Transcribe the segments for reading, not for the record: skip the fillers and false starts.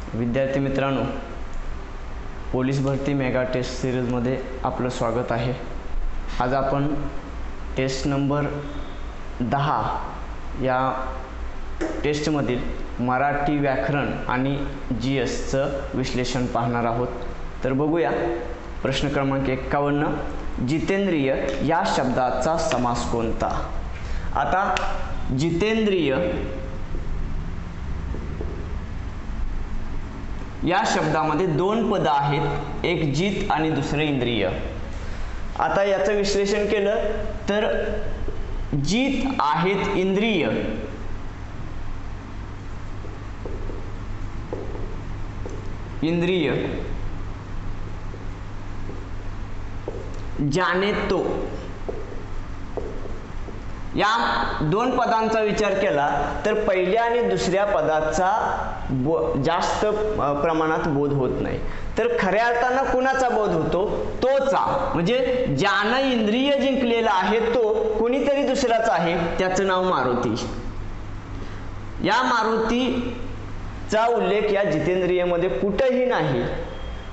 विद्यार्थी मित्रांनो, पोलीस भरती मेगा टेस्ट सिरीजमध्ये आपलं स्वागत आहे। आज आपण टेस्ट नंबर 10 या टेस्टमधील मराठी व्याकरण आणि जीएसचं विश्लेषण पाहणार आहोत। तर बघूया प्रश्न क्रमांक 51, जितेंद्रिय या शब्दाचा समास कोणता? आता जितेंद्रिय या शब्दामध्ये दोन पद आहेत, एक जित आणि दुसरे इंद्रिय। आता याचं विश्लेषण केलं तर जित आहेत इंद्रिय, इंद्रिय जाने तो, या दोन पदांचा विचार केला तर पहिल्या आणि दुसऱ्या पदाचा जास्त प्रमाणात बोध होत नाही। तर खऱ्या अर्थानं कुणाचा बोध होतो? तोचा, म्हणजे ज्यानं इंद्रिय जिंकलेला आहे तो कोणीतरी दुसराच आहे, त्याचं नाव मारुती। या मारुतीचा उल्लेख या जितेंद्रियमध्ये कुठेही नाही।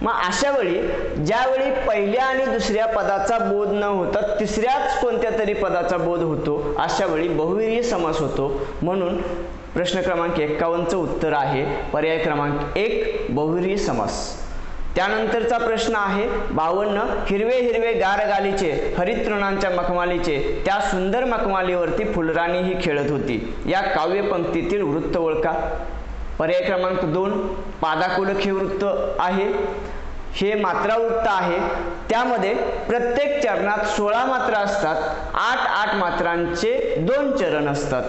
मग अशा वेळी ज्यावेळी पहिल्या आणि दुसऱ्या पदाचा बोध न होता तिसऱ्याच कोणत्या तरी पदाचा बोध होतो, अशा वेळी बहुव्रीही समास होतो। म्हणून प्रश्न क्रमांक 51चं उत्तर आहे पर्याय क्रमांक 1 बहुव्रीही समास। त्यानंतरचा प्रश्न आहे 52, हिरवे हिरवे गार गालीचे हरित तृणांच्या मखमालीचे त्या सुंदर मखमालीवरती फुलराणी ही खेळत होती, या काव्य पंक्तीतील वृत्त ओळखा। पर्याय क्रमांक 2 पादाकुलक हे वृत्त आहे, हे मात्रा वृत्त आहे। त्यामध्ये प्रत्येक चरणात 16 मात्रा असतात, 8 मात्रांचे 2 चरण असतात।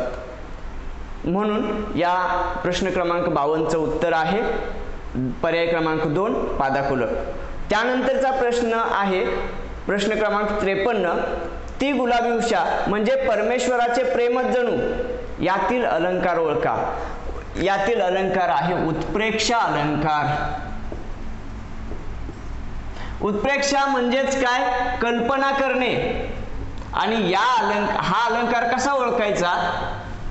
म्हणून या प्रश्न क्रमांक 52चं उत्तर आहे पर्याय क्रमांक 2 पादाकुलक। त्यानंतरचा प्रश्न आहे प्रश्न क्रमांक 53, ती गुलाबी उषा म्हणजे परमेश्वराचे प्रेमच जणू, यातील अलंकार ओळखा। यातील अलंकार आहे उत्प्रेक्षा अलंकार। उत्प्रेक्षा म्हणजेच काय? कल्पना करणे। आणि हा अलंकार कसा ओळखायचा?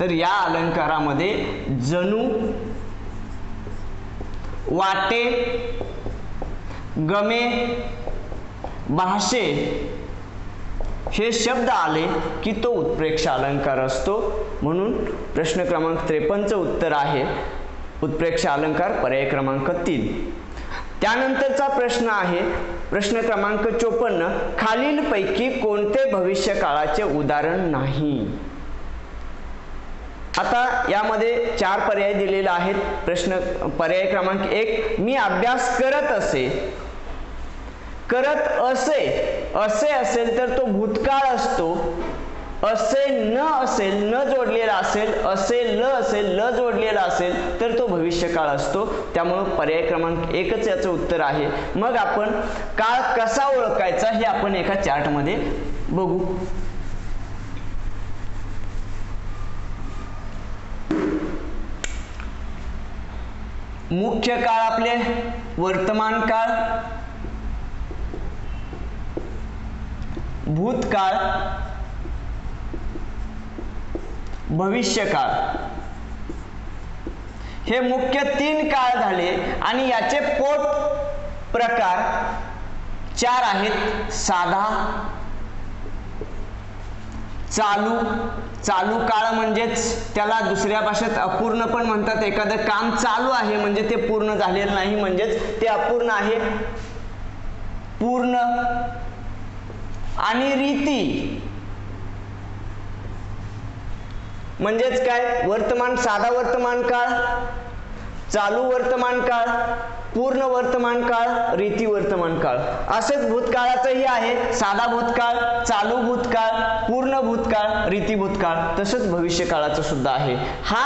तर या अलंकारामध्ये जणू, वाटे, गमे, भाषे हे शब्द आले की तो उत्प्रेक्षा अलंकार असतो। म्हणून प्रश्न क्रमांक 53चं उत्तर आहे उत्प्रेक्षा अलंकार पर्याय क्रमांक 3। त्यानंतरचा प्रश्न आहे प्रश्न क्रमांक 54, खालीलपैकी कोणते भविष्य काळाचे उदाहरण नाही? आता यामध्ये 4 पर्याय दिलेले आहेत। पर्याय क्रमांक 1, मी अभ्यास करत असे। करत असे असेल तर तो भूतकाळ असतो। असे न जोडलेला असेल, ल जोडलेला असेल तर तो भविष्यकाळ असतो। त्यामुळे पर्याय क्रमांक 1च याचं उत्तर आहे। मग आपण काळ कसा ओळखायचा हे आपण एका चार्ट मध्ये बघू। मुख्य काळ आपले वर्तमान काळ, भूतकाळ, भविष्यकाळ हे मुख्य 3 काळ झाले। आणि याचे पोट प्रकार 4 आहेत, साधा, चालू काळ म्हणजेच त्याला दुसऱ्या भाषेत अपूर्ण पण म्हणतात। एखादं काम चालू आहे म्हणजे ते पूर्ण झालेलं नाही, म्हणजेच ते अपूर्ण आहे। पूर्ण आणि रीती म्हणजेच काय? वर्तमान, साधा वर्तमान काळ, चालू वर्तमान काळ, पूर्ण वर्तमान काळ, रीती वर्तमान काळ। असेच भूतकाळाचंही आहे, साधा भूतकाळ, चालू भूतकाळ, पूर्ण भूतकाळ, रीती भूतकाळ। तसंच भविष्यकाळाचं सुद्धा आहे। हा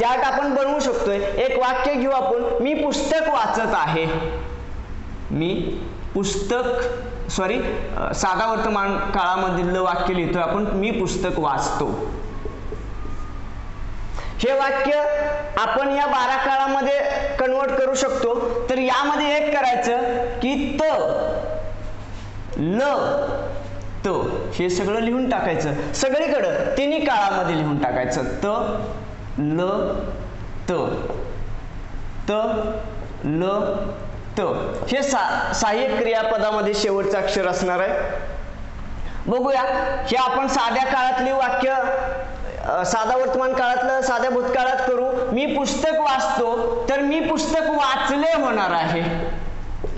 चार्ट आपण बनवू शकतोय। एक वाक्य घेऊ आपण, मी पुस्तक वाचत आहे। साधा वर्तमान काळामधील वाक्य लिहितोय आपण, मी पुस्तक वाचतो। हे वाक्य आपण या 12 काळामध्ये कन्वर्ट करू शकतो। तर यामध्ये एक करायचं की हे सगळं लिहून टाकायचं, सगळीकडे तिन्ही काळामध्ये लिहून टाकायचं। ल त हे सहाय्यक क्रियापदामध्ये शेवटचं अक्षर असणार आहे. बघूया, हे आपण साध्या काळातली वाक्य साधा वर्तमान काळातलं साध्या भूतकाळात करू. मी पुस्तक वाचतो तर मी पुस्तक वाचले होणार आहे.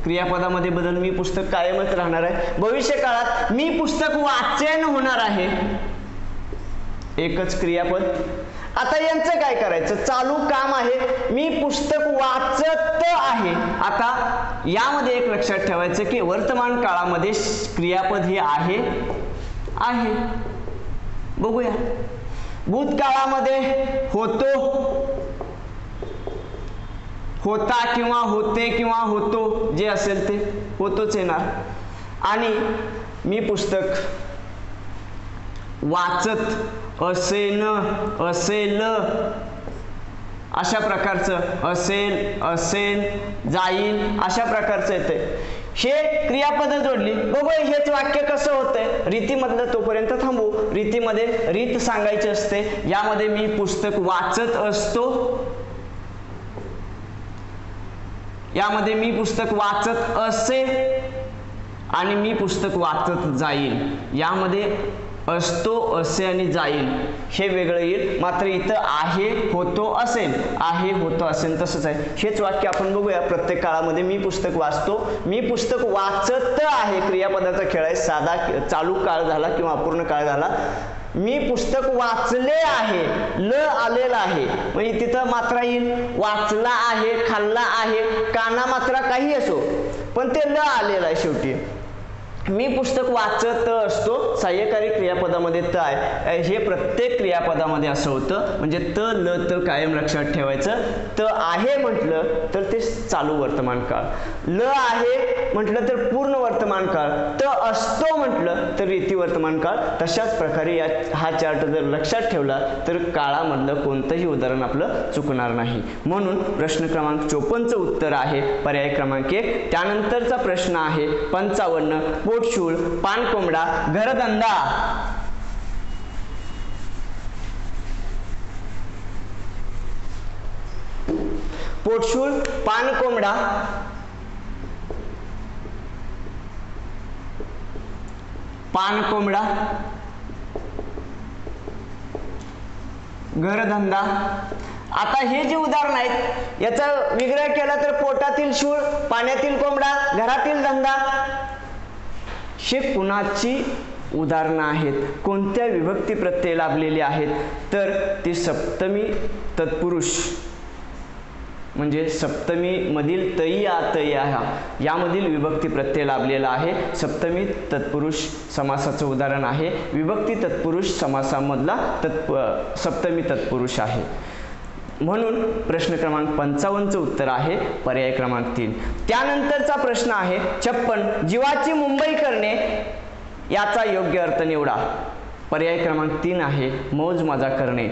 क्रियापदामध्ये बदल, मी पुस्तक कायमच राहणार आहे. भविष्य काळात मी पुस्तक वाचेन होणार आहे, एकच क्रियापद. आता यांचं काय करायचं, चालू काम आहे, मी पुस्तक वाचत आहे. आता यामध्ये एक लक्षात ठेवायचं की वर्तमान काळामध्ये क्रियापद हे आहे. बघूया, भूतकाळामध्ये होतो, होता किंवा होते किंवा होतो, जे असेल ते होतोच येणार. आणि मी पुस्तक वाचत असेन, असेल, अशा प्रकारचं, असेल, असेल, जाईल, अशा प्रकारचं येते. हे क्रियापद जोडली. बघूया हेच वाक्य कसं होतंय. रीतीमधलं तोपर्यंत थांबू. रीतीमध्ये रीत सांगायची असते. यामध्ये मी पुस्तक वाचत असतो, यामध्ये मी पुस्तक वाचत असे आणि मी पुस्तक वाचत जाईल. यामध्ये असतो, असे आणि जाईल हे वेगळं येईल. मात्र इथं आहे, होतो, असेल, आहे, होतो, असेल तसंच आहे. हेच वाक्य आपण बघूया प्रत्येक काळामध्ये. मी पुस्तक वाचतो, मी पुस्तक वाचत आहे, क्रियापदाचा खेळ आहे. साधा चालू काळ झाला किंवा अपूर्ण काळ झाला. मी पुस्तक वाचले आहे, ल आलेला आहे, म्हणजे तिथं मात्रा येईल. वाचला आहे, खाल्ला आहे, काना मात्रा काही असो, पण ते ल आलेलं आहे शेवटी. मी पुस्तक वाचत असतो, सहाय्यकारी क्रियापदामध्ये त आहे. हे प्रत्येक क्रियापदामध्ये असं होतं. म्हणजे त ल त कायम लक्षात ठेवायचं. त आहे म्हटलं तर ते चालू वर्तमान काळ, ल आहे म्हटलं तर पूर्ण वर्तमान काळ, त असतो म्हटलं तर रीती वर्तमान काळ. तशाच प्रकारे हा चार्ट जर लक्षात ठेवला तर काळामधलं कोणतंही उदाहरण आपलं चुकणार नाही. म्हणून प्रश्न क्रमांक 54चं उत्तर आहे पर्याय क्रमांक 1. त्यानंतरचा प्रश्न आहे 55. पोटशूळ, पानकोंबडा, घरधंदा. पोटशूळ, पानकोंबडा, पानकोंबडा, घरधंदा. आता हे जे उदाहरण आहेत याचा विग्रह केला तर पोटातील शूळ, पाण्यातील कोंबडा, घरातील धंदा, हे कुणाची उदाहरणं आहेत, कोणत्या विभक्ती प्रत्यय लाभलेले आहेत, तर ती सप्तमी तत्पुरुष म्हणजे सप्तमी मधील तई आ तया यामधील विभक्ती प्रत्यय लाभलेला आहे. सप्तमी तत्पुरुष समासाचं उदाहरण आहे. विभक्ती तत्पुरुष समासामधला सप्तमी तत्पुरुष आहे. म्हणून प्रश्न क्रमांक 55चं उत्तर आहे पर्याय क्रमांक 3. त्यानंतरचा प्रश्न आहे 56. जीवाची मुंबई करणे याचा योग्य अर्थ निवडा. पर्याय क्रमांक 3 आहे मौज मजा करणे.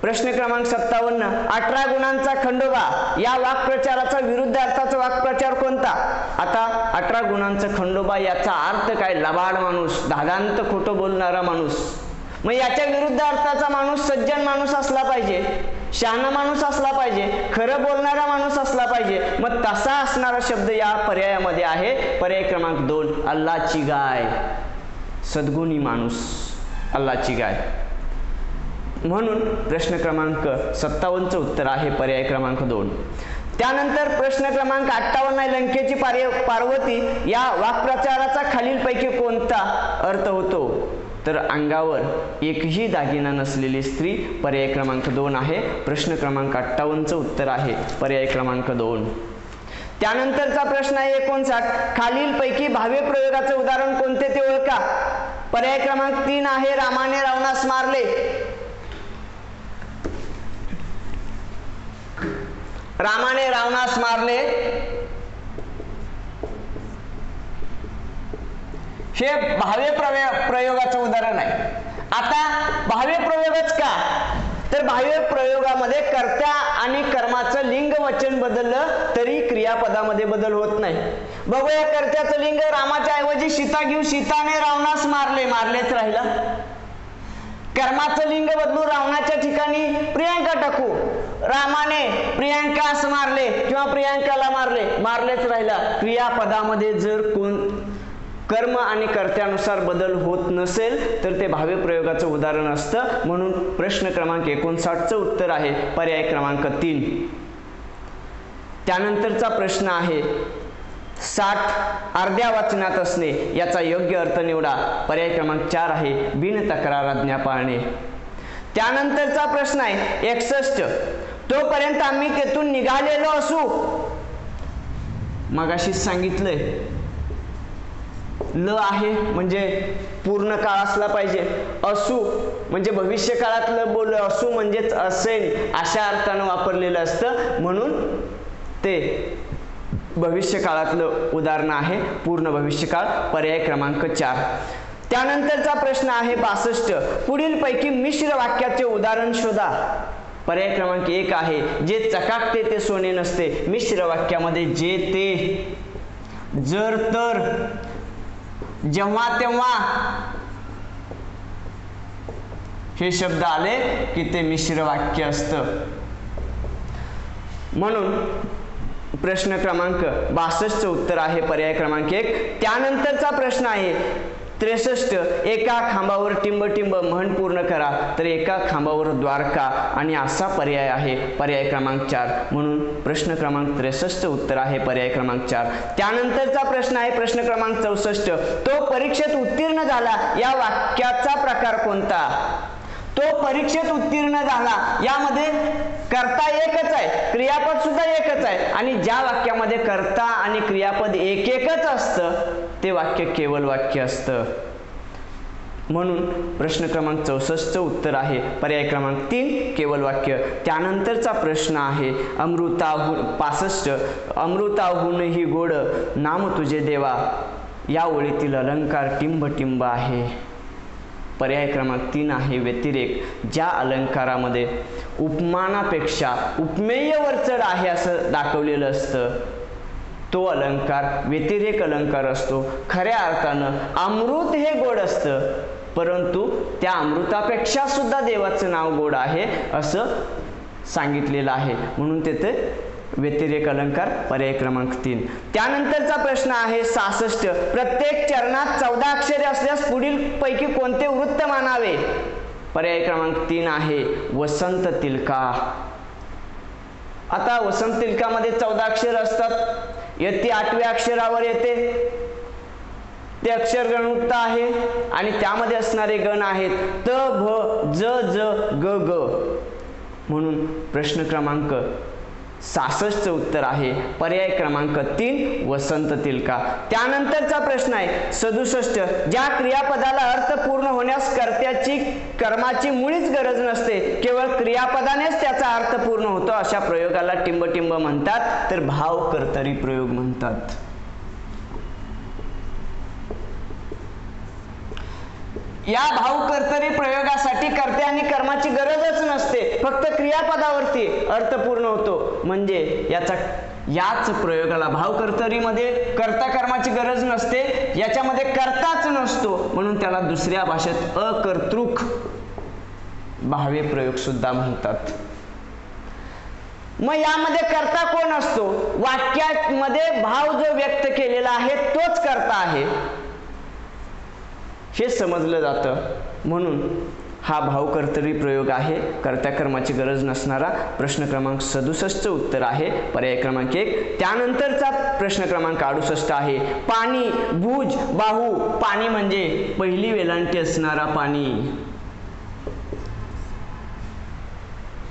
प्रश्न क्रमांक 57. 18 गुणांचा खंडोबा या वाक्प्रचाराचा विरुद्ध अर्थाचा वाक्प्रचार कोणता? आता 18 गुणांचा खंडोबा याचा अर्थ काय? लबाड माणूस, दादांत खोटं बोलणारा माणूस. मग याच्या विरुद्ध अर्थाचा माणूस सज्जन माणूस असला पाहिजे, शहाणा माणूस असला पाहिजे, खरं बोलणारा माणूस असला पाहिजे. मग तसा असणारा शब्द या पर्यायामध्ये आहे पर्याय क्रमांक 2 अल्लाची गाय. सद्गुणी माणूस, अल्लाची गाय. म्हणून प्रश्न क्रमांक 57चं उत्तर आहे पर्याय क्रमांक 2. त्यानंतर प्रश्न क्रमांक 58 आहे लंकेची पार्वती या वाक्प्रचाराचा खालीलपैकी कोणता अर्थ होतो? तर अंगावर एकही दागिना नसलेली स्त्री. पर्याय क्रमांक 2 आहे. प्रश्न क्रमांक 58चं उत्तर आहे पर्याय क्रमांक 2. त्यानंतरचा प्रश्न आहे 59. खालीलपैकी भाव्य प्रयोगाचे उदाहरण कोणते ते ओळखा. पर्याय क्रमांक 3 आहे रामाने रावणास मारले. रामाने रावणास मारले हे भाव्य प्रयोगाचं उदाहरण आहे. आता भाव्य प्रयोगच का? तर भाव्य प्रयोगामध्ये कर्त्या आणि कर्माचं लिंग वचन बदललं तरी क्रियापदामध्ये बदल होत नाही. बघूया कर्त्याचं लिंग रामाच्या ऐवजी सीता घेऊ, सीताने रावणास मारले, मारलेच राहिला. कर्माचं लिंग बदलू, रावणाच्या ठिकाणी प्रियंका टाकू. रामाने प्रियांकास मारले किंवा प्रियांकाला मारलेच राहिला. क्रियापदामध्ये जर कोण कर्म आणि कर्त्यानुसार बदल होत नसेल तर ते भाव्य प्रयोगाचं उदाहरण असतं. म्हणून प्रश्न क्रमांक 59चं उत्तर आहे पर्याय क्रमांक 3. त्यानंतरचा प्रश्न आहे 60 अर्ध्या वाचनात असणे याचा योग्य अर्थ निवडा. पर्याय क्रमांक 4 आहे बिन तक्रार आज्ञा पाळणे. त्यानंतरचा प्रश्न आहे 61 तोपर्यंत आम्ही तेथून निघालेलो असू. मगाशीच सांगितलंय ल आहे म्हणजे पूर्ण काळ असला पाहिजे. असू म्हणजे भविष्य काळातलं बोल. असू म्हणजेच असेल अशा अर्थानं वापरलेलं असतं. म्हणून ते भविष्य काळातलं उदाहरण आहे पूर्ण भविष्यकाळ. पर्याय क्रमांक 4. त्यानंतरचा प्रश्न आहे 62 पुढील पैकी मिश्र वाक्याचे उदाहरण शोधा. पर्याय क्रमांक 1 आहे जे चकाकते ते सोने नसते. मिश्र वाक्यामध्ये जे ते, जर तर, जेव्हा तेव्हा हे शब्द आले की ते मिश्र वाक्य असतं. म्हणून प्रश्न क्रमांक 62चं उत्तर आहे पर्याय क्रमांक 1. त्यानंतरचा प्रश्न आहे 63 एका खांबावर टिंब म्हण पूर्ण करा. तर एका खांबावर द्वारका आणि असा पर्याय आहे पर्याय क्रमांक 4. म्हणून प्रश्न क्रमांक 63चं उत्तर आहे पर्याय क्रमांक 4. त्यानंतरचा प्रश्न आहे प्रश्न क्रमांक 64 तो परीक्षेत उत्तीर्ण झाला या वाक्याचा प्रकार कोणता. तो परीक्षेत उत्तीर्ण झाला यामध्ये कर्ता एकच आहे, क्रियापद सुद्धा एकच आहे आणि ज्या वाक्यामध्ये कर्ता आणि क्रियापद एकच असतं ते वाक्य केवल वाक्य असतं. म्हणून प्रश्न क्रमांक 64चं उत्तर आहे पर्याय क्रमांक 3 केवल वाक्य. त्यानंतरचा प्रश्न आहे 65 अमृताहूनही गोड नाम तुझे देवा या ओळीतील अलंकार टिंब आहे. पर्याय क्रमांक 3 आहे व्यतिरेक. ज्या अलंकारामध्ये उपमानापेक्षा उपमेय वरचढ आहे असं दाखवलेलं असतं तो अलंकार व्यतिरेक अलंकार असतो. खऱ्या अर्थानं अमृत हे गोड असतं परंतु त्या अमृतापेक्षा सुद्धा देवाचं नाव गोड आहे असं सांगितलेलं आहे. म्हणून तेथे व्यतिरेक अलंकार पर्याय क्रमांक 3. त्यानंतरचा प्रश्न आहे 66 प्रत्येक चरणात 14 अक्षरे असल्यास पुढील पैकी कोणते वृत्त मानावे. पर्याय क्रमांक 3 आहे वसंत तिलका. आता वसंत तिलकामध्ये 14 अक्षर असतात. इयत्ता 8व्या अक्षरावर येते ते अक्षर गणयुक्त आहे आणि त्यामध्ये असणारे गण आहेत त भ ज ज ग ग. म्हणून प्रश्न क्रमांक 66चं उत्तर आहे पर्याय क्रमांक 3 वसंत तिलका. त्यानंतरचा प्रश्न आहे 67 ज्या क्रियापदाला अर्थ पूर्ण होण्यास कर्त्याची कर्माची मुळीच गरज नसते केवळ क्रियापदानेच त्याचा अर्थ पूर्ण होतो अशा प्रयोगाला टिंब म्हणतात तर भाव कर्तरी प्रयोग म्हणतात. या भावकर्तरी प्रयोगासाठी कर्ते आणि कर्माची गरजच नसते फक्त क्रियापदावरती अर्थ पूर्ण होतो. म्हणजे याच प्रयोगाला भावकर्तरीमध्ये कर्ता कर्माची गरज नसते याच्यामध्ये कर्ताच नसतो म्हणून त्याला दुसऱ्या भाषेत अकर्तृक भावे प्रयोग सुद्धा म्हणतात. मग यामध्ये कर्ता कोण असतो. वाक्यामध्ये भाव जो व्यक्त केलेला आहे तोच कर्ता आहे हे समजलं जातं. म्हणून हा भावकर्तरी प्रयोग आहे कर्त्या कर्माची गरज नसणारा. प्रश्न क्रमांक 67चं उत्तर आहे पर्याय क्रमांक 1. त्यानंतरचा प्रश्न क्रमांक 68 आहे पाणी भुज बाहू. पाणी म्हणजे पहिली वेलांटी असणारा पाणी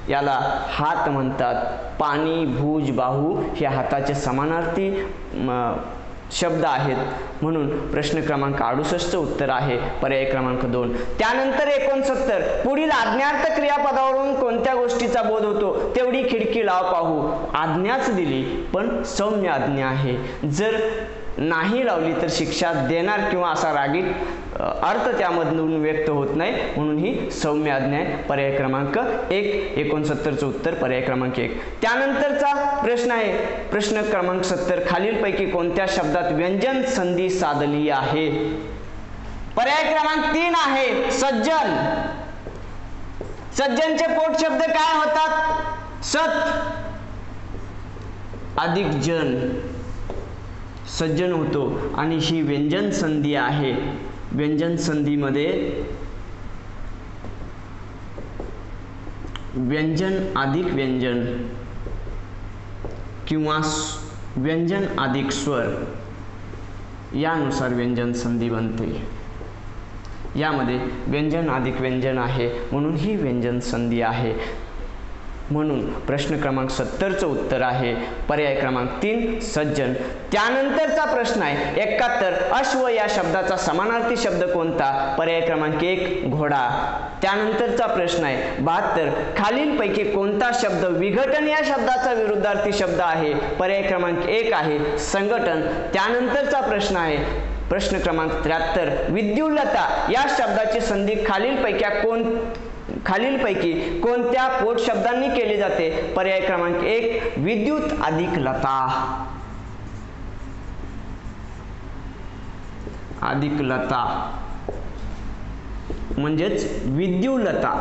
याला हात म्हणतात. पाणी भुज बाहू हे हाताचे समानार्थी शब्द आहेत. म्हणून प्रश्न क्रमांक 68चं उत्तर आहे पर्याय क्रमांक 2. त्यानंतर 69 पुढील आज्ञार्थ क्रियापदावरून कोणत्या गोष्टीचा बोध होतो. तेवढी खिडकी लाव पाहू. आज्ञाच दिली पण सौम्य आज्ञा आहे. जर नाही लावली तर शिक्षा देणार किंवा असा रागीट अर्थ त्यामधून व्यक्त होत नाही म्हणून ही सौम्य आज्ञा आहे. पर्याय क्रमांक 1 69चं उत्तर पर्याय क्रमांक 1. त्यानंतरचा प्रश्न आहे प्रश्न क्रमांक 70 खालीलपैकी कोणत्या शब्दात व्यंजन संधी साधली आहे. पर्याय क्रमांक 3 आहे सज्जन. सज्जनचे पोट शब्द काय होतात सत अधिक जन सज्जन होतो आणि ही व्यंजन संधी आहे. व्यंजन संधीमध्ये व्यंजन अधिक व्यंजन किंवा व्यंजन अधिक स्वर यानुसार व्यंजन संधी बनते. यामध्ये व्यंजन अधिक व्यंजन आहे म्हणून ही व्यंजन संधी आहे. म्हणून प्रश्न क्रमांक 70चं उत्तर आहे पर्याय क्रमांक 3 सज्जन. त्यानंतरचा प्रश्न आहे 71 अश्व या शब्दाचा समानार्थी शब्द कोणता? पर्याय क्रमांक 1 घोडा. त्यानंतरचा प्रश्न आहे 72 खालीलपैकी कोणता शब्द विघटन या शब्दाचा विरुद्धार्थी शब्द आहे? पर्याय क्रमांक 1 आहे संघटन. त्यानंतरचा प्रश्न आहे प्रश्न क्रमांक 73 विद्युल्लता या शब्दाची संधी खालीलपैकी कोणत्या पोट शब्दांनी केली जाते? पर्याय क्रमांक 1 विद्युत अधिक लता. अधिक लता म्हणजेच विद्युल्लता.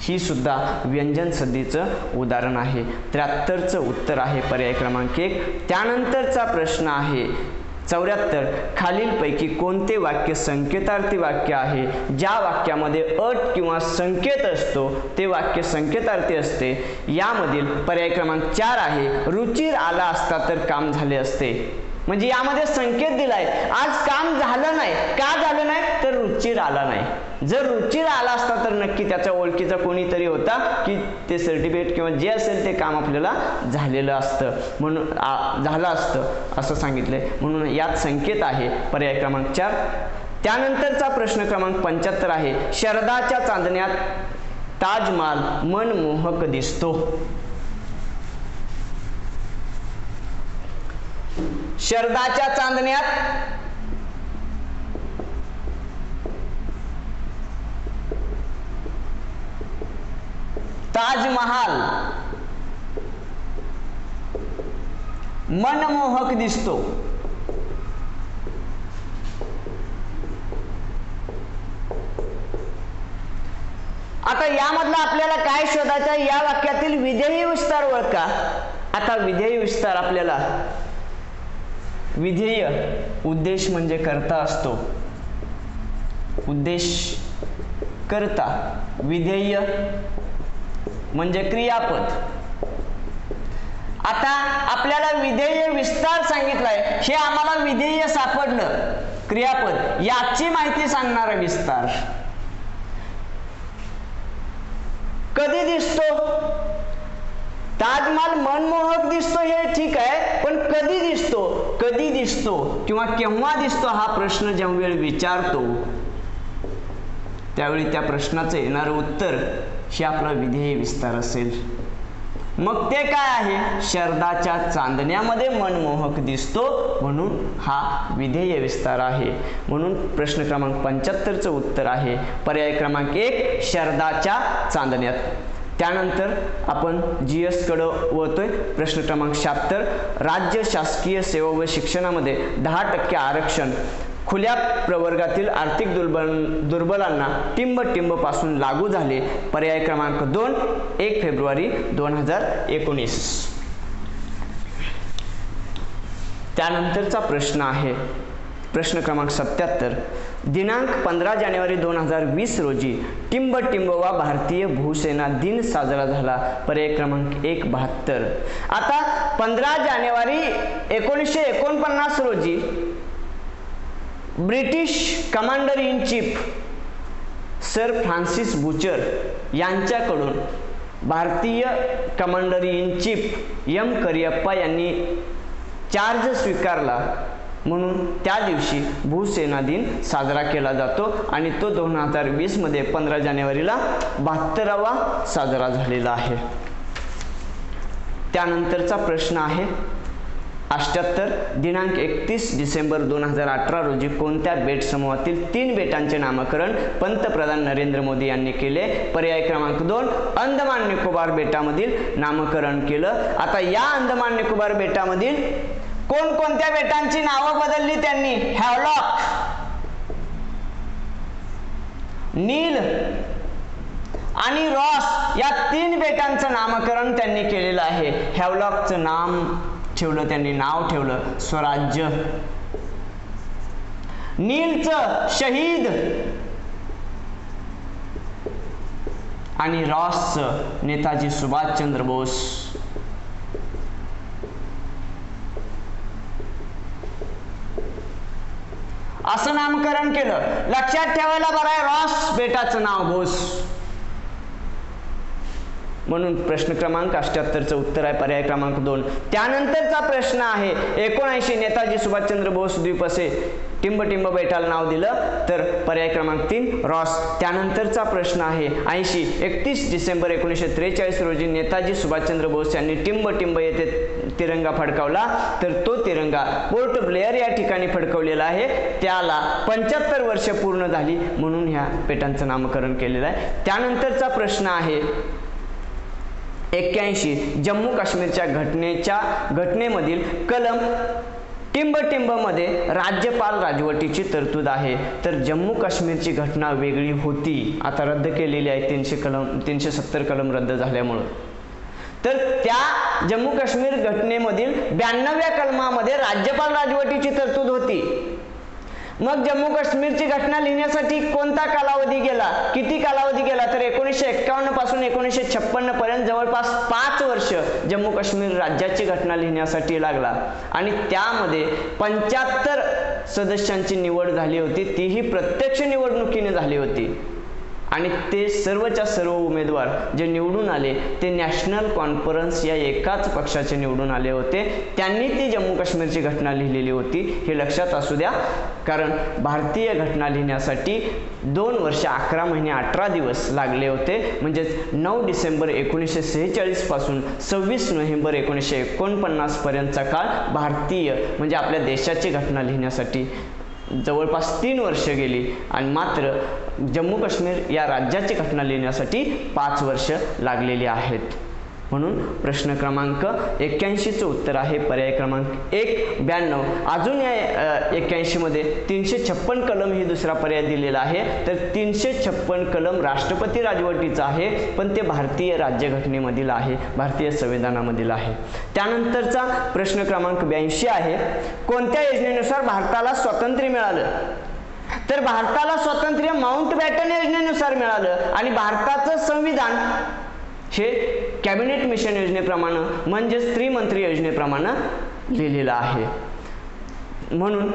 ही सुद्धा व्यंजन संधीचं उदाहरण आहे. 73चं उत्तर आहे पर्याय क्रमांक 1. त्यानंतरचा प्रश्न आहे 74 खालीलपैकी कोणते वाक्य संकेतार्थी वाक्य आहे? ज्या वाक्यामध्ये अट किंवा संकेत असतो ते वाक्य संकेतार्थी असते. यामधील पर्याय क्रमांक 4 आहे रुचिर आला असता तर काम झाले असते. म्हणजे यामध्ये संकेत दिलाय आज काम झालं नाही. का झालं नाही? तर रुचिर आला नाही. जर रुचिर आला असता तर नक्की त्याच्या ओळखीचा कोणीतरी होता की ते सर्टिफिकेट किंवा जे असेल ते काम आपल्याला झालेलं असतं म्हणून झालं असतं असं सांगितलंय. म्हणून यात संकेत आहे पर्याय क्रमांक 4. त्यानंतरचा प्रश्न क्रमांक 75 आहे शरदाच्या चांदण्यात ताजमहाल मनमोहक दिसतो. शरदाच्या चांदण्यात ताजमहाल मनमोहक दिसतो. आता यामधला आपल्याला काय शोधायचं? या वाक्यातील विधेय विस्तार ओळखा. आता विधेय विस्तार आपल्याला विधेय उद्देश म्हणजे कर्ता असतो. उद्देश कर्ता. विधेय म्हणजे क्रियापद. आता आपल्याला विधेय विस्तार सांगितलाय. हे आम्हाला विधेय सापडलं क्रियापद याची माहिती सांगणारा विस्तार. कधी दिसतो? ताजमहाल मनमोहक दिसतो हे ठीक आहे पण कधी दिसतो? कधी दिसतो किंवा केव्हा दिसतो हा प्रश्न जेव्हा वेळ विचारतो त्यावेळी त्या प्रश्नाचं येणारं उत्तर हे आपला विधेय विस्तार असेल. मग ते काय आहे? शरदाच्या चांदण्यामध्ये मनमोहक दिसतो म्हणून हा विधेय विस्तार आहे. म्हणून प्रश्न क्रमांक 75चं उत्तर आहे पर्याय क्रमांक 1 शरदाच्या चांदण्यात. त्यानंतर आपण GS कडे वळतोय. प्रश्न क्रमांक 76 राज्य शासकीय सेवा व शिक्षणामध्ये 10% आरक्षण खुल्या प्रवर्गातील आर्थिक दुर्बलांना टिंब पासून लागू झाले. पर्याय क्रमांक 2 1 फेब्रुवारी 2019. त्यानंतरचा प्रश्न आहे प्रश्न क्रमांक 77 दिनांक 15 जानेवारी 2020 रोजी टिंब वा भारतीय भूसेना दिन साजरा झाला. पर्याय क्रमांक 1 72. आता 15 जानेवारी 1949 रोजी British commander in chief sir Francis butcher यांच्याकडून भारतीय commander in chief M Cariappa यांनी चार्ज स्वीकारला म्हणून त्या दिवशी भूसेना दिन साजरा केला जातो आणि तो 2020 मध्ये 15 जानेवारीला 72वा साजरा झालेला आहे. त्यानंतरचा प्रश्न आहे 78 दिनांक 31 डिसेंबर 2018 रोजी कोणत्या बेट समूहातील 3 बेटांचे नामकरण पंतप्रधान नरेंद्र मोदी यांनी केले? पर्याय क्रमांक 2 अंदमान निकोबार बेटामधील नामकरण केलं. आता या अंदमान निकोबार बेटामधील कोणकोणत्या बेटांची नावं बदलली त्यांनी? हॅवलॉक, नील, आणि रॉस या 3 बेटांचं नामकरण त्यांनी केलेलं आहे. हॅवलॉकचं नाव ठेवलं स्वराज्य, नीलचं शहीद आणि रॉसचं नेताजी सुभाषचंद्र बोस. असं नामकरण केलं. लक्षात ठेवायला बरं आहे, रॉस बेटाचं नाव बोस. म्हणून प्रश्न क्रमांक 78चं उत्तर आहे पर्याय क्रमांक 2. त्यानंतरचा प्रश्न आहे 79 नेताजी सुभाषचंद्र बोस द्वीप असे टिंबटिंब बेटाला नाव दिलं तर पर्याय क्रमांक 3 रॉस. त्यानंतरचा प्रश्न आहे 80 31 डिसेंबर 1943 रोजी नेताजी सुभाषचंद्र बोस यांनी टिंबटिंब येथे तिरंगा फडकावला तर तो तिरंगा पोर्ट ब्लेअर या ठिकाणी फडकवलेला आहे. त्याला 75 वर्ष पूर्ण झाली म्हणून ह्या बेटांचं नामकरण केलेलं आहे. त्यानंतरचा प्रश्न आहे 81 जम्मू काश्मीरच्या घटनेमधील कलम टिंबटिंब मध्ये राज्यपाल राजवटीची तरतूद आहे. तर जम्मू काश्मीरची घटना वेगळी होती, आता रद्द केलेली आहे 370 कलम रद्द झाल्यामुळं. तर त्या जम्मू काश्मीर घटनेमधील 92व्या कलमामध्ये राज्यपाल राजवटीची तरतूद होती. मग जम्मू काश्मीरची घटना लिहिण्यासाठी कोणता कालावधी गेला, किती कालावधी गेला तर 1951 पासून 1956 पर्यंत जवळपास 5 वर्ष जम्मू काश्मीर राज्याची घटना लिहिण्यासाठी लागला. आणि त्यामध्ये 75 सदस्यांची निवड झाली होती, तीही प्रत्यक्ष निवडणुकीने झाली होती. आणि ते सर्वच्या सर्व उमेदवार जे निवडून आले ते नॅशनल कॉन्फरन्स या एकाच पक्षाचे निवडून आले होते. त्यांनी ती जम्मू काश्मीरची घटना लिहिलेली होती, हे लक्षात असू द्या. कारण भारतीय घटना लिहिण्यासाठी 2 वर्ष 11 महिने 18 दिवस लागले होते. म्हणजेच 9 डिसेंबर 1946 पासून 26 नोव्हेंबर 1949 पर्यंतचा काळ भारतीय म्हणजे आपल्या देशाची घटना लिहिण्यासाठी जवळपास 3 वर्ष गेली. आणि मात्र जम्मू काश्मीर या राज्याची घटना लिहिण्यासाठी 5 वर्ष लागलेली आहेत. म्हणून प्रश्न क्रमांक 81चं उत्तर आहे पर्याय क्रमांक 1 92. अजून या 81 मध्ये 356 कलम ही दुसरा पर्याय दिलेला आहे. तर 356 कलम राष्ट्रपती राजवटीचा आहे, पण ते भारतीय राज्यघटनेमधील आहे, भारतीय संविधानामधील आहे. त्यानंतरचा प्रश्न क्रमांक 82 आहे कोणत्या योजनेनुसार भारताला स्वातंत्र्य मिळालं. तर भारताला स्वातंत्र्य माउंटबॅटन योजनेनुसार मिळालं. आणि भारताचं संविधान हे कॅबिनेट मिशन योजनेप्रमाणे म्हणजेच त्रिमंत्री योजनेप्रमाणे लिहिलेलं आहे. म्हणून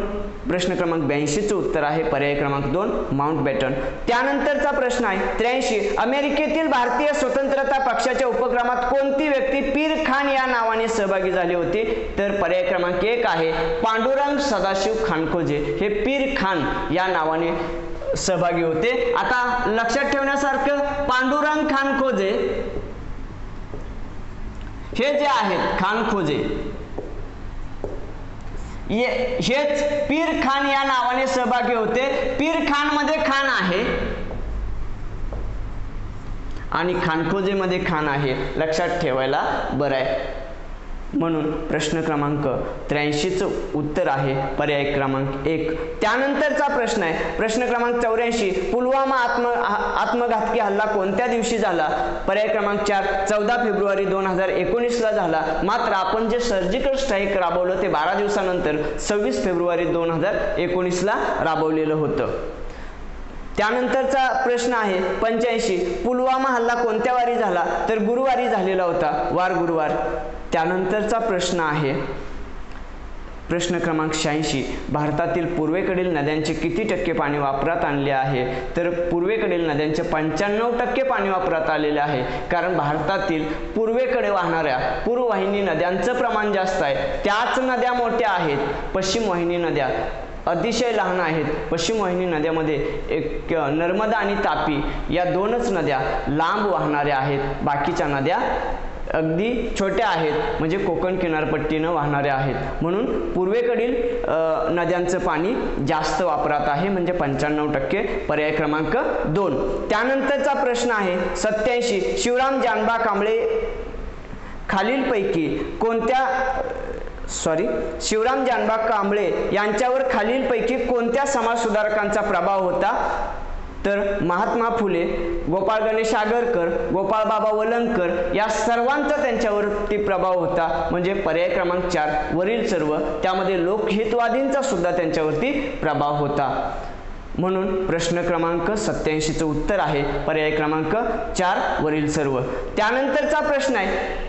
प्रश्न क्रमांक 82चं उत्तर आहे पर्याय क्रमांक 2 माउंटबॅटन. त्यानंतरचा प्रश्न आहे 83 अमेरिकेतील भारतीय स्वतंत्रता पक्षाच्या उपक्रमात कोणती व्यक्ती पीर खान या नावाने सहभागी झाली होती. तर पर्याय क्रमांक 1 आहे पांडुरंग सदाशिव खानखोजे. हे पीर खान या नावाने सहभागी होते. आता लक्षात ठेवण्यासारखं पांडुरंग खानखोजे हे जे आहेत खानखोजे हेच पीर खान या नावाने सहभागी होते. पीर खान मध्ये खान आहे आणि खानखोजे मध्ये खान आहे, लक्षात ठेवायला बरं आहे. म्हणून प्रश्न क्रमांक 83चं उत्तर आहे पर्याय क्रमांक 1. त्यानंतरचा प्रश्न आहे प्रश्न क्रमांक 84 पुलवामा आत्मघातकी हल्ला कोणत्या दिवशी झाला. पर्याय क्रमांक 4 14 फेब्रुवारी 2019 ला झाला. मात्र आपण जे सर्जिकल स्ट्राईक राबवलं ते 12 दिवसानंतर 26 फेब्रुवारी 2019 ला राबवलेलं होतं. त्यानंतरचा प्रश्न आहे 85 पुलवामा हल्ला कोणत्या वारी झाला. तर गुरुवारी झालेला होता, वार गुरुवार. त्यानंतरचा प्रश्न आहे प्रश्न क्रमांक 86 भारतातील पूर्वेकडील नद्यांचे किती टक्के पाणी वापरात आणले आहे. तर पूर्वेकडील नद्यांचे 95% पाणी वापरात आलेले आहे. कारण भारतातील पूर्वेकडे वाहणाऱ्या पूर्ववाहिनी नद्यांचं प्रमाण जास्त आहे. त्याच नद्या मोठ्या आहेत, पश्चिम वाहिनी नद्या अतिशय लहान आहेत. पश्चिम वाहिनी नद्यामध्ये एक नर्मदा आणि तापी या 2च नद्या लांब वाहणाऱ्या आहेत. बाकीच्या नद्या अगदी छोट्या आहेत, म्हणजे कोकण किनारपट्टीनं वाहणाऱ्या आहेत. म्हणून पूर्वेकडील नद्यांचं पाणी जास्त वापरात आहे, म्हणजे 95%. पर्याय क्रमांक 2. त्यानंतरचा प्रश्न आहे 87 शिवराम जानबा कांबळे खालीलपैकी कोणत्या शिवराम जानबा कांबळे यांच्यावर खालीलपैकी कोणत्या समाज सुधारकांचा प्रभाव होता. तर महात्मा फुले, गोपाळ गणेश आगरकर, गोपाळ बाबा वलंगकर या सर्वांचा त्यांच्यावरती प्रभाव होता. म्हणजे पर्याय क्रमांक 4 वरील सर्व. त्यामध्ये लोकहितवादींचा सुद्धा त्यांच्यावरती प्रभाव होता. म्हणून प्रश्न क्रमांक 87 चं उत्तर आहे पर्याय क्रमांक 4 वरील सर्व. त्यानंतरचा प्रश्न आहे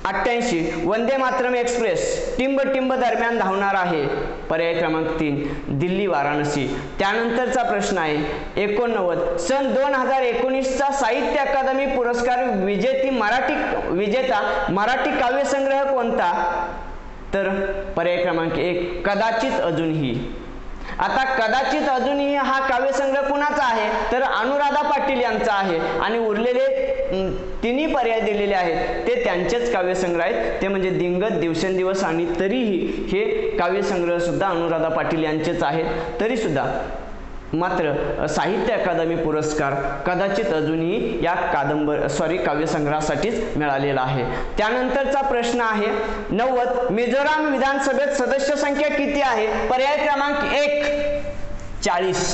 88 वंदे मातरम एक्सप्रेस टिंब दरम्यान धावणार आहे. पर्याय क्रमांक 3 दिल्ली वाराणसी. त्यानंतरचा प्रश्न आहे 89 सन 2019चा साहित्य अकादमी पुरस्कार विजेता मराठी काव्यसंग्रह कोणता? तर पर्याय क्रमांक 1 कदाचित अजूनही. आता कदाचित अजूनही हा काव्यसंग्रह कुणाचा आहे? तर अनुराधा पाटील यांचा आहे. आणि उरलेले तिन्ही पर्याय दिलेले आहेत ते त्यांचेच काव्यसंग्रह आहेत, ते म्हणजे दिंगत, दिवसेंदिवस आणि तरीही. हे काव्यसंग्रह सुद्धा अनुराधा पाटील यांचेच आहेत. तरी सुद्धा मात्र साहित्य अकादमी पुरस्कार कदाचित अजूनही या काव्यसंग्रहासाठीच मिळालेला आहे. त्यानंतरचा प्रश्न आहे 90 मिझोराम विधानसभेत सदस्य संख्या किती आहे? पर्याय क्रमांक 1 40.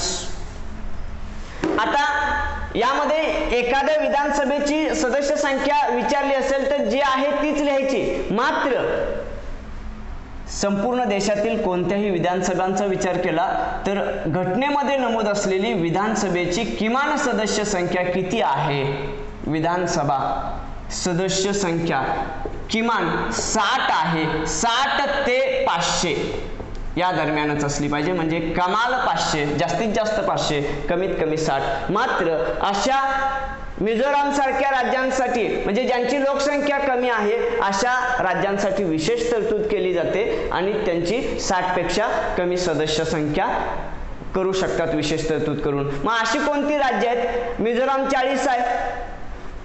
आता यामध्ये एखाद्या विधानसभेची सदस्य संख्या विचारली असेल तर जी आहे तीच लिहायची. मात्र संपूर्ण देशातील कोणत्याही विधानसभांचा विचार केला तर घटनेमध्ये नमूद असलेली विधानसभेची किमान सदस्य संख्या किती आहे? विधानसभा सदस्य संख्या किमान 60 आहे. 60 ते 500 या दरम्यानच असली पाहिजे. म्हणजे कमाल 500, जास्तीत जास्त 500, कमीत कमी 60. मात्र अशा मिझोराम सारख्या राज्यांसाठी, म्हणजे ज्यांची लोकसंख्या कमी आहे अशा राज्यांसाठी विशेष तरतूद केली जाते आणि त्यांची 60 पेक्षा कमी सदस्य संख्या करू शकतात विशेष तरतूद करून. मग अशी कोणती राज्य आहेत? मिझोराम 40 आहे,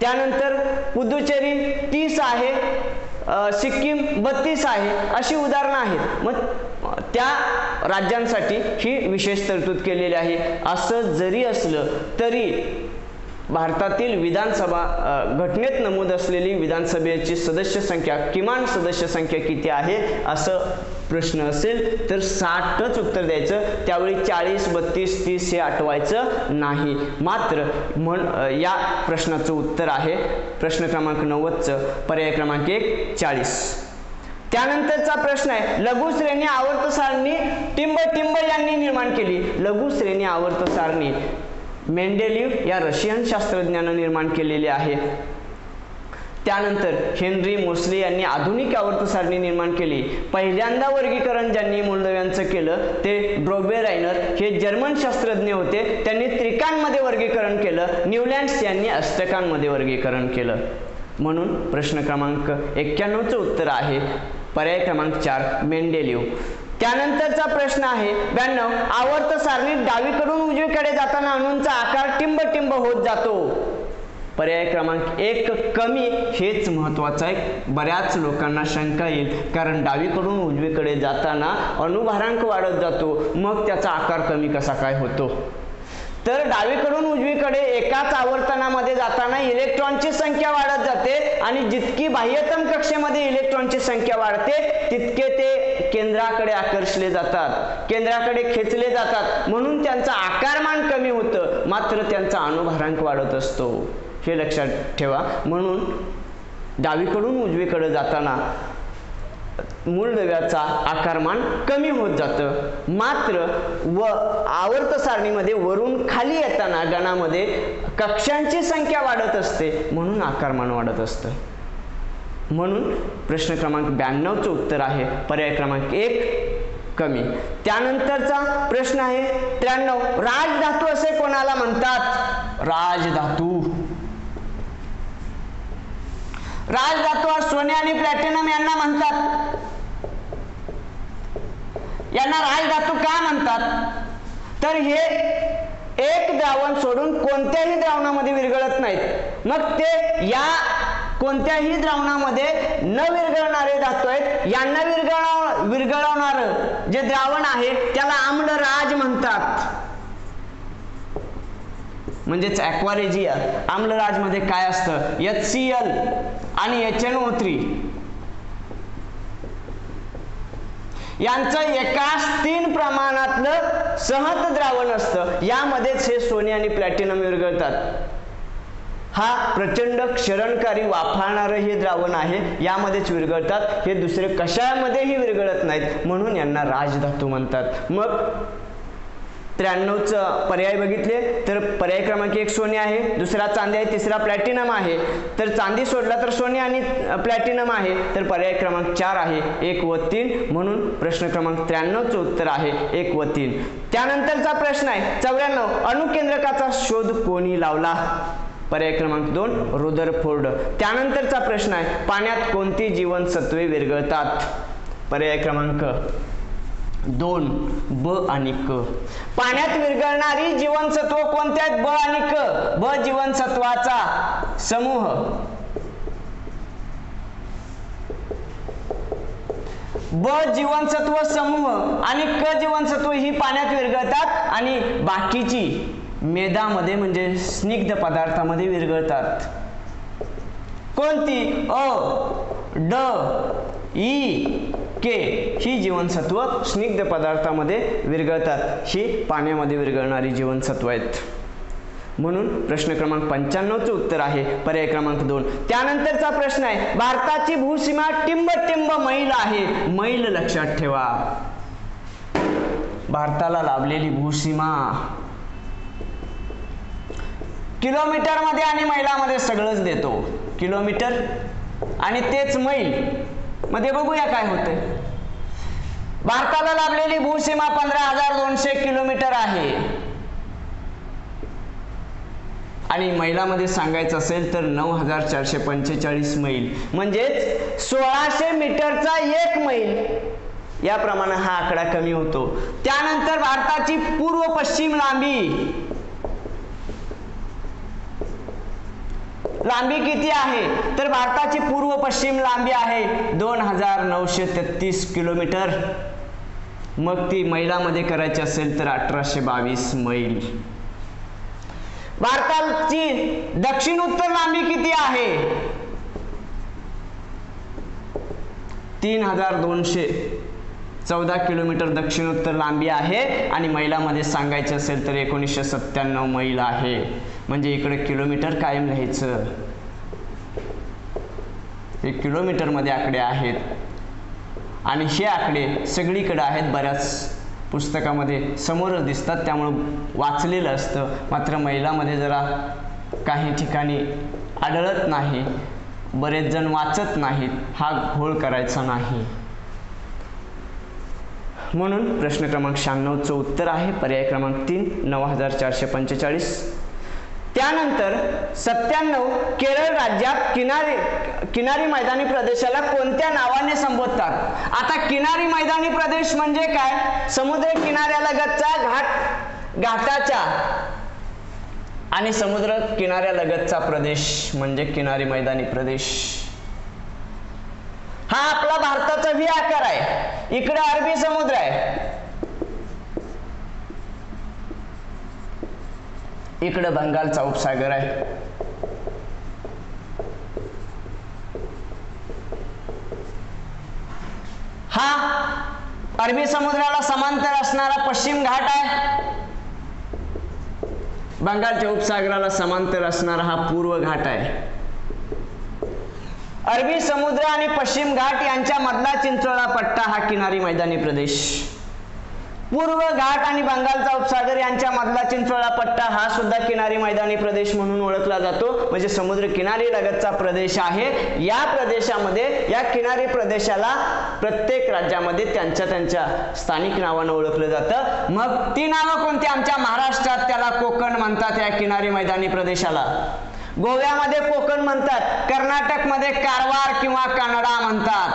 त्यानंतर पुदुचेरी 30 आहे, सिक्कीम 32 आहे, अशी उदाहरणं आहेत. मग त्या राज्यांसाठी ही विशेष तरतूद केलेली आहे. असं जरी असलं तरी भारतातील विधानसभा घटनेत नमूद असलेली विधानसभेची सदस्य संख्या, किमान सदस्य संख्या किती आहे असं प्रश्न असेल तर 60च उत्तर द्यायचं. त्यावेळी 40, 32, 30 हे आठवायचं नाही. मात्र या प्रश्नाचं उत्तर आहे प्रश्न क्रमांक 90चं पर्याय क्रमांक 1 40. त्यानंतरचा प्रश्न आहे लघु श्रेणी आवर्त सारणी टिंब यांनी निर्माण केली. लघु श्रेणी आवर्त सारणी मेंडेलिव्ह या रशियन शास्त्रज्ञानं निर्माण केलेली आहे. त्यानंतर हेनरी मोसले यांनी आधुनिक आवर्त सारणी निर्माण केली. पहिल्यांदा वर्गीकरण ज्यांनी मूलद्रव्यांचं केलं ते ड्रोबे रायनर हे जर्मन शास्त्रज्ञ होते. त्यांनी त्रिकांमध्ये वर्गीकरण केलं. न्यूलँड्स यांनी अष्टकांमध्ये वर्गीकरण केलं. म्हणून प्रश्न क्रमांक 91चं उत्तर आहे पर्याय क्रमांक 4 मेंडेलिव्ह. त्यानंतरचा प्रश्न आहे 92 आवर्त सारणीत डावीकडून उजवीकडे जाताना अणूंचा आकार टिंब होत जातो. पर्याय क्रमांक 1 कमी. हेच महत्वाचं आहे. बऱ्याच लोकांना शंका येईल कारण डावीकडून उजवीकडे जाताना अणुभारांक वाढत जातो, मग त्याचा आकार कमी कसा काय होतो? तर डावीकडून उजवीकडे एकाच आवर्तनामध्ये जाताना इलेक्ट्रॉनची संख्या वाढत जाते आणि जितकी बाह्यतम कक्षेमध्ये इलेक्ट्रॉनची संख्या वाढते तितके ते केंद्राकडे आकर्षले जातात, केंद्राकडे खेचले जातात. म्हणून त्यांचा आकारमान कमी होतं, मात्र त्यांचा अणुभारांक वाढत असतो. हे लक्षात ठेवा. म्हणून डावीकडून उजवीकडे जाताना मूलद्रव्याचा आकारमान कमी होत जातं. मात्र आवर्त सारणीमध्ये वरून खाली येताना गणामध्ये कक्षांची संख्या वाढत असते, म्हणून आकारमान वाढत असतं. म्हणून प्रश्न क्रमांक 92चं उत्तर आहे पर्याय क्रमांक 1 कमी. त्यानंतरचा प्रश्न आहे 93 राजधातू असे कोणाला म्हणतात? राजधातू सोने आणि प्लॅटिनम यांना म्हणतात. यांना राजधातू का म्हणतात? तर हे एक द्रावण सोडून कोणत्याही द्रावणामध्ये विरघळत नाहीत. मग ते या कोणत्याही द्रावणामध्ये न विरघळणारे धातू आहेत. यांना विरघळवणार जे द्रावण आहे त्याला आम्लराज म्हणतात. म्हणजेच ॲक्वारेजिया. आम्लराज मध्ये काय असतं? HCl आणि HNO3. यांचं एकाच 3 प्रमाणातलं सहत द्रावण असतं, यामध्येच हे सोने आणि प्लॅटिनम विरघळतात. हा प्रचंड क्षरणकारी वाफाळणारं हे द्रावण आहे, यामध्येच विरघळतात. हे दुसरे कशामध्येही विरघळत नाहीत, म्हणून यांना राजधातू म्हणतात. मग 93चं पर्याय बघितले तर पर्याय क्रमांक 1 सोने आहे, दुसरा चांदी आहे, तिसरा प्लॅटिनम आहे. तर चांदी सोडला तर सोने आणि प्लॅटिनम आहे, तर पर्याय क्रमांक 4 आहे 1 व 3. म्हणून प्रश्न क्रमांक 93चं उत्तर आहे 1 व 3. त्यानंतरचा प्रश्न आहे 94. अणुकेंद्रकाचा शोध कोणी लावला? पर्याय क्रमांक 2 रुदरफोर्ड. त्यानंतरचा प्रश्न आहे पाण्यात कोणती जीवनसत्वे विरघळतात? पर्याय क्रमांक 2 ब आणि क. पाण्यात विरघळणारी जीवनसत्व कोणती आहेत? ब आणि क. ब जीवनसत्वाचा समूह, ब जीवनसत्व समूह आणि क जीवनसत्व ही पाण्यात विरघळतात आणि बाकीची मेदामध्ये म्हणजे स्निग्ध पदार्थामध्ये विरघळतात. कोणती? अ, ड, ई, के ही जीवनसत्व स्निग्ध पदार्थामध्ये विरघळतात. ही पाण्यामध्ये विरघळणारी जीवनसत्व आहेत. म्हणून प्रश्न क्रमांक 95चं उत्तर आहे पर्याय क्रमांक 2. त्यानंतरचा प्रश्न आहे भारताची भूसीमा टिंब मैल आहे. मैल लक्षात ठेवा. भारताला लाभलेली भूसीमा किलोमीटर मध्ये आणि मैलामध्ये सगळंच देतो. किलोमीटर आणि तेच मैल मध्ये बघूया काय होतंय. भारताला लाभलेली भूसीमा 15,200 किलोमीटर आहे आणि मैलामध्ये सांगायचं असेल तर 9,445 मैल, म्हणजेच 1600 मीटरचा 1 मैल. याप्रमाणे हा आकडा कमी होतो. त्यानंतर भारताची पूर्व पश्चिम लांबी किती आहे? तर भारताची पूर्व पश्चिम लांबी आहे 2,933 किलोमीटर. मग ती मैलामध्ये करायची असेल तर 1,822 मैल. भारताची दक्षिण उत्तर लांबी किती आहे? 3,214 किलोमीटर दक्षिण उत्तर लांबी आहे आणि मैलामध्ये सांगायचे असेल तर 1997 मैल आहे. म्हणजे इकडे किलोमीटर कायम लिहायचं. हे किलोमीटर मध्ये आकडे आहेत आणि हे आकडे सगळीकडे आहेत. बऱ्याच पुस्तकामध्ये समोरच दिसतात, त्यामुळे वाचलेलं असतं. मात्र मैलामध्ये जरा काही ठिकाणी आढळत नाही, बरेच जण वाचत नाहीत. हा घोळ करायचा नाही. म्हणून प्रश्न क्रमांक 96चं उत्तर आहे पर्याय क्रमांक 3 9,445. त्यानंतर 97 केरळ राज्यात किनारी मैदानी प्रदेशाला कोणत्या नावाने संबोधतात? आता किनारी मैदानी प्रदेश म्हणजे काय? समुद्र किनाऱ्यालगतचा घाटाच्या आणि समुद्र किनाऱ्यालगतचा प्रदेश म्हणजे किनारी मैदानी प्रदेश. हा आपला भारताचा व्ही आकार आहे. इकडे अरबी समुद्र आहे, इकडे बंगालचा उपसागर आहे. हा अरबी समुद्राला समांतर असणारा पश्चिम घाट आहे. बंगालच्या उपसागराला समांतर असणारा हा पूर्व घाट आहे. अरबी समुद्र आणि पश्चिम घाट यांच्या मधला चिंचोळा पट्टा हा किनारी मैदानी प्रदेश. पूर्व घाट आणि बंगालचा उपसागर यांच्या मधला चिंचोळा पट्टा हा सुद्धा किनारी मैदानी प्रदेश म्हणून ओळखला जातो. म्हणजे समुद्र किनारी लगतचा प्रदेश आहे. या प्रदेशामध्ये, या किनारी प्रदेशाला प्रत्येक राज्यामध्ये त्यांच्या स्थानिक नावानं ओळखलं जातं. मग ती नावं कोणती? आमच्या महाराष्ट्रात त्याला कोकण म्हणतात. या किनारी मैदानी प्रदेशाला गोव्यामध्ये कोकण म्हणतात, कर्नाटकमध्ये कारवार किंवा कानडा म्हणतात.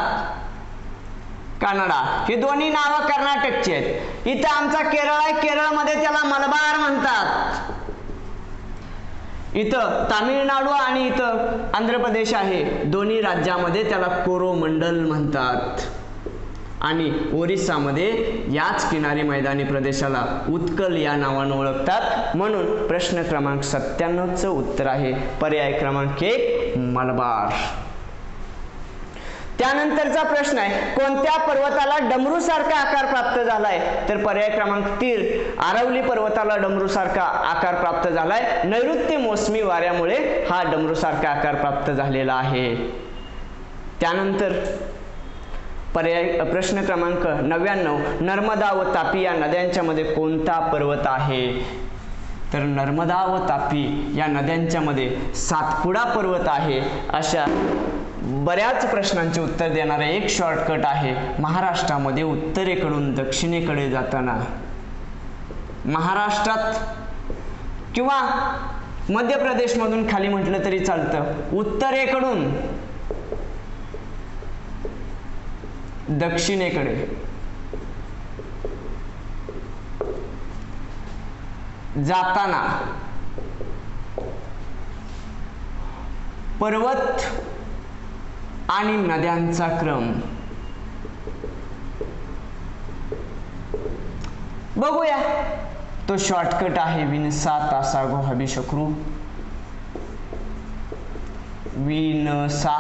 कानडा ही दोन्ही नावं कर्नाटकची आहेत. इथं आमचा केरळ आहे, केरळमध्ये त्याला मलबार म्हणतात. इथं तामिळनाडू आणि इथं आंध्र प्रदेश आहे, दोन्ही राज्यामध्ये त्याला कोरोमंडल म्हणतात. आणि ओरिसामध्ये याच किनारी मैदानी प्रदेशाला उत्कल या नावानं ओळखतात. म्हणून प्रश्न क्रमांक 97चं उत्तर आहे पर्याय क्रमांक 1 मलबार. त्यानंतरचा प्रश्न आहे, कोणत्या पर्वताला डमरूसारखा आकार प्राप्त झालाय? तर पर्याय क्रमांक 3 आरवली पर्वताला डमरूसारखा आकार प्राप्त झालाय. नैऋत्य मोसमी वाऱ्यामुळे हा डमरूसारखा आकार प्राप्त झालेला आहे. त्यानंतर पर्याय प्रश्न क्रमांक 99 नर्मदा व तापी या नद्यांच्या मध्ये कोणता पर्वत आहे? तर नर्मदा व तापी या नद्यांच्या मध्ये सातपुडा पर्वत आहे. अशा बऱ्याच प्रश्नांचे उत्तर देणारे एक शॉर्टकट आहे. महाराष्ट्रामध्ये उत्तरेकडून दक्षिणेकडे जाताना महाराष्ट्रात किंवा मध्य प्रदेशमधून खाली म्हटलं तरी चालतं, उत्तरेकडून दक्षिणेकडे जाताना पर्वत आणि नद्यांचा क्रम बघूया. तो शॉर्टकट आहे विनसा तासागो हबिशक्रू. विनसा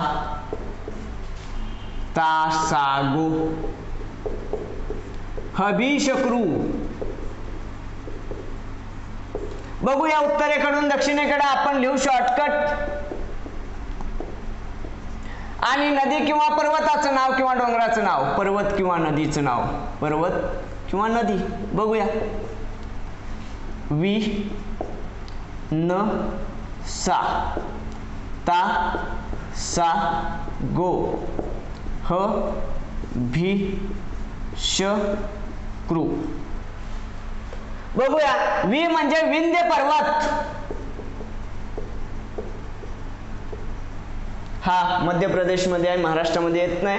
तासागो हबिशक्रू. बघूया उत्तरेकडून दक्षिणेकडे आपण लिहू शॉर्टकट. आणि नदी किंवा पर्वताचं नाव किंवा डोंगराचं नाव, पर्वत किंवा नदीचं नाव, पर्वत किंवा नदी. बघूया. वि न सा ता सा गो ह भी श कृ. बघूया. वि म्हणजे विंध्य पर्वत. हा मध्य प्रदेशमध्ये आहे, महाराष्ट्रामध्ये येत नाही.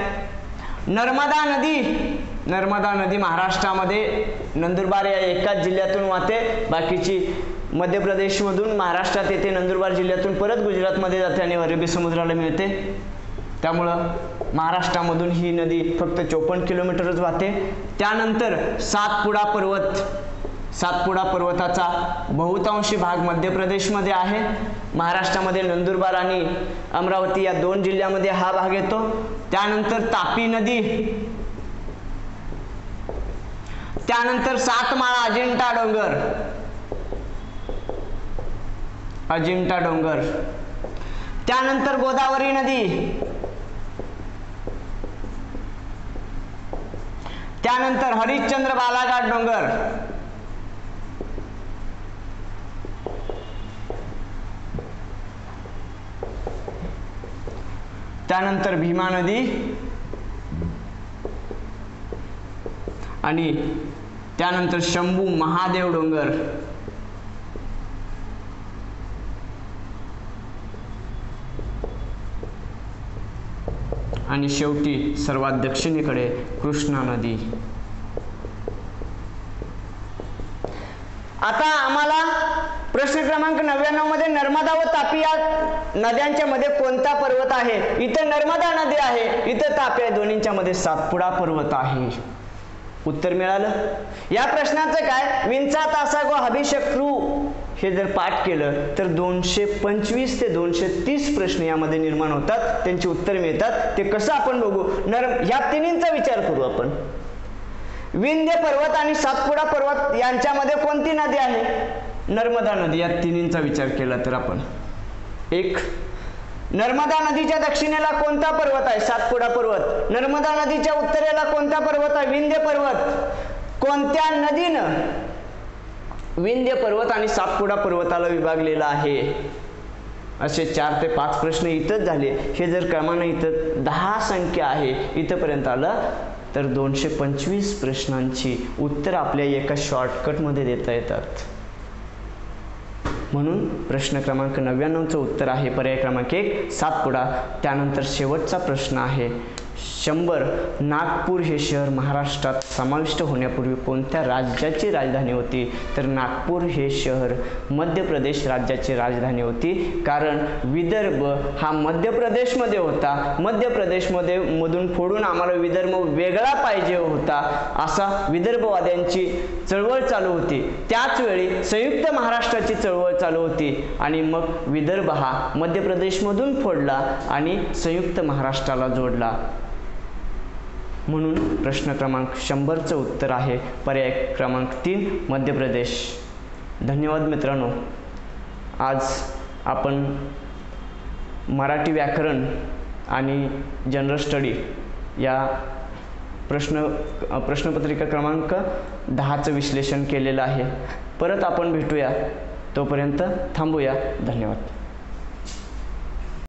नर्मदा नदी, नर्मदा नदी महाराष्ट्रामध्ये नंदुरबार या एकाच जिल्ह्यातून वाहते. बाकीची मध्य प्रदेशमधून महाराष्ट्रात येते, नंदुरबार जिल्ह्यातून परत गुजरातमध्ये जाते आणि अरबी समुद्राला मिळते. त्यामुळं महाराष्ट्रामधून ही नदी फक्त 54 किलोमीटरच वाहते. त्यानंतर सातपुडा पर्वत, सातपुडा पर्वताचा बहुतांशी भाग मध्य प्रदेशमध्ये आहे. महाराष्ट्रामध्ये नंदुरबार आणि अमरावती या 2 जिल्ह्यामध्ये हा भाग येतो. त्यानंतर तापी नदी, त्यानंतर सातमाळा अजिंठा डोंगर, अजिंठा डोंगर, त्यानंतर गोदावरी नदी, त्यानंतर हरिश्चंद्र बालाघाट डोंगर, त्यानंतर भीमा नदी आणि त्यानंतर शंभू महादेव डोंगर, आणि शेवटी सर्वात दक्षिणेकडे कृष्णा नदी. आता आम्हाला प्रश्न क्रमांक 99 मध्ये नर्मदा व तापी या नद्यांच्या मध्ये कोणता पर्वत आहे? इथं नर्मदा नदी आहे, इथं तापी आहे, दोन्हींच्या मध्ये सातपुडा पर्वत आहे. उत्तर मिळालं. या प्रश्नाचं काय, विंचा तासागो हबिशक्रू हे जर पाठ केलं तर 225 ते 230 प्रश्न यामध्ये निर्माण होतात, त्यांची उत्तर मिळतात. ते कसं आपण बघू. ह्या तिन्हींचा विचार करू आपण. विंध्य पर्वत आणि सातपुडा पर्वत यांच्यामध्ये कोणती नदी आहे? नर्मदा नदी. या तिन्हींचा विचार केला तर आपण एक, नर्मदा नदीच्या दक्षिणेला कोणता पर्वत आहे? सातपुडा पर्वत. नर्मदा नदीच्या उत्तरेला कोणता पर्वत आहे? विंध्य पर्वत. कोणत्या नदीनं विंध्य पर्वत आणि सातपुडा पर्वताला विभागलेला आहे? असे 4 ते 5 प्रश्न इथंच झाले. हे जर क्रमानं इथं 10 संख्या आहे इथंपर्यंत आलं तर 225 प्रश्नांची उत्तर आपल्या एका शॉर्टकटमध्ये देता येतात. म्हणून प्रश्न क्रमांक 99चं उत्तर आहे पर्याय क्रमांक 1 सातपुडा. त्यानंतर शेवटचा प्रश्न आहे 100. नागपूर हे शहर महाराष्ट्रात समाविष्ट होण्यापूर्वी कोणत्या राज्याची राजधानी होती? तर नागपूर हे शहर मध्य प्रदेश राज्याची राजधानी होती. कारण विदर्भ हा मध्य प्रदेशमध्ये होता. मध्य प्रदेशमध्ये मधून फोडून आम्हाला विदर्भ वेगळा पाहिजे होता, असा विदर्भवाद्यांची चळवळ चालू होती. त्याच वेळी संयुक्त महाराष्ट्राची चळवळ चालू होती आणि मग विदर्भ हा मध्य प्रदेशमधून फोडला आणि संयुक्त महाराष्ट्राला जोडला. म्हणून प्रश्न क्रमांक 100चं उत्तर आहे पर्याय क्रमांक 3 मध्य प्रदेश. धन्यवाद मित्रांनो. आज आपण मराठी व्याकरण आणि जनरल स्टडी या प्रश्नपत्रिका क्रमांक 10चं विश्लेषण केलेलं आहे. परत आपण भेटूया, तोपर्यंत थांबूया. धन्यवाद.